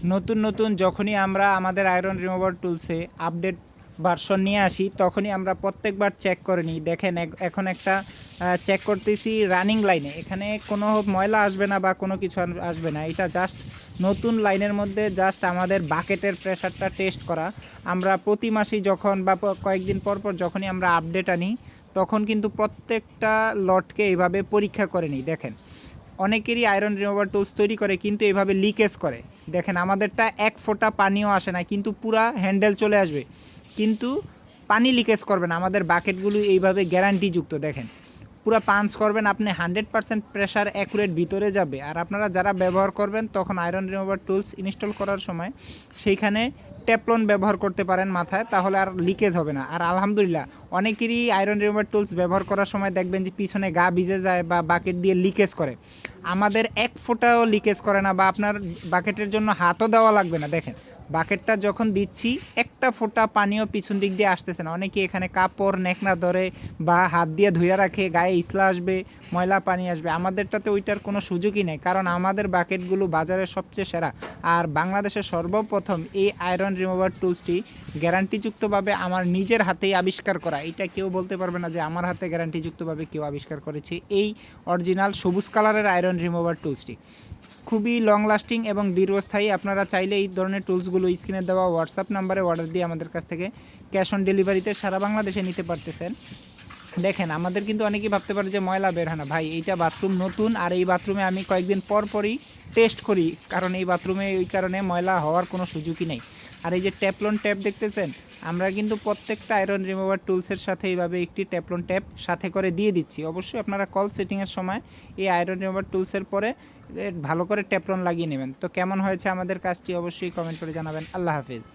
নতুন নতুন যখনই আমরা আমাদের আয়রন রিমুভার টুলসে আপডেট ভার্সন নিয়ে আসি তখনই আমরা প্রত্যেকবার চেক করে নিই। দেখেন এখন একটা চেক করতেছি রানিং লাইনে, এখানে কোনো ময়লা আসবে না বা কোনো কিছু আসবে না। এটা জাস্ট নতুন লাইনের মধ্যে জাস্ট আমাদের বাকেটের প্রেশারটা টেস্ট করা। আমরা প্রতি মাসেই যখন বা কয়েকদিন পর পর যখনই আমরা আপডেট আনি তখন কিন্তু প্রত্যেকটা লটকে এইভাবে পরীক্ষা করে নিই। দেখেন অনেকেরই আয়রন রিমুভার টুলস তৈরি করে কিন্তু এভাবে লিকেজ করে। দেখেন আমাদেরটা এক ফোঁটা পানিও আসে না কিন্তু পুরা হ্যান্ডেল চলে আসবে, কিন্তু পানি লিকেজ করবে না। আমাদের বাকেটগুলো এইভাবে গ্যারান্টিযুক্ত। দেখেন পুরো পাঞ্চ করবেন আপনি 100% প্রেশার অ্যাকুরেট ভিতরে যাবে। আর আপনারা যারা ব্যবহার করবেন তখন আয়রন রিমুভার টুলস ইনস্টল করার সময় সেইখানে টেপলন ব্যবহার করতে পারেন মাথায়, তাহলে আর লিকেজ হবে না। আর আলহামদুলিল্লাহ অনেকেরই আয়রন রিমুভার টুলস ব্যবহার করার সময় দেখবেন যে পিছনে গা ভিজে যায় বা বাকেট দিয়ে লিকেজ করে। আমাদের এক ফোঁটাও লিকেজ করে না, বা আপনার বাকেটের জন্য হাতও দেওয়া লাগবে না। দেখেন বাকেটটা যখন দিচ্ছি একটা ফোঁটা পানিও পিছন দিক দিয়ে আসতেছে না। অনেকে এখানে কাপড় নেকনা ধরে বা হাত দিয়ে ধুয়ে রাখে, গায়ে ইসলা আসবে, ময়লা পানি আসবে। আমাদেরটাতে ওইটার কোনো সুযোগই নেই, কারণ আমাদের বাকেটগুলো বাজারের সবচেয়ে সেরা। আর বাংলাদেশের সর্বপ্রথম এই আয়রন রিমুভার টুলসটি গ্যারান্টিযুক্তভাবে আমার নিজের হাতেই আবিষ্কার করা। এটা কেউ বলতে পারবে না যে আমার হাতে গ্যারান্টিযুক্তভাবে কেউ আবিষ্কার করেছে। এই অরিজিনাল সবুজ কালারের আয়রন রিমুভার টুলসটি খুবই লং লাস্টিং এবং দীর্ঘস্থায়ী। আপনারা চাইলে এই ধরনের টুলসগুলো স্ক্রিনে দেওয়া হোয়াটসঅ্যাপ নাম্বারে অর্ডার দিয়ে আমাদের কাছ থেকে ক্যাশ অন ডেলিভারিতে সারা বাংলাদেশে নিতে পারতেছেন। দেখেন আমাদের কিন্তু অনেকেই ভাবতে পারে যে ময়লা বের হয় না। ভাই এইটা বাথরুম নতুন, আর এই বাথরুমে আমি কয়েকদিন পর পরই টেস্ট করি, কারণ এই বাথরুমে ওই কারণে ময়লা হওয়ার কোনো সুযোগই নেই। আর এই যে ট্যাপলন ট্যাপ দেখতেছেন, আমরা কিন্তু প্রত্যেকটা আয়রন রিমুভার টুলসের সাথে এইভাবে একটি ট্যাপলন ট্যাপ সাথে করে দিয়ে দিচ্ছি। অবশ্যই আপনারা কল সেটিংয়ের সময় এই আয়রন রিমুভার টুলসের পরে ভালো করে ট্যাপলন লাগিয়ে নেবেন। তো কেমন হয়েছে আমাদের কাজটি অবশ্যই কমেন্ট করে জানাবেন। আল্লাহ হাফিজ।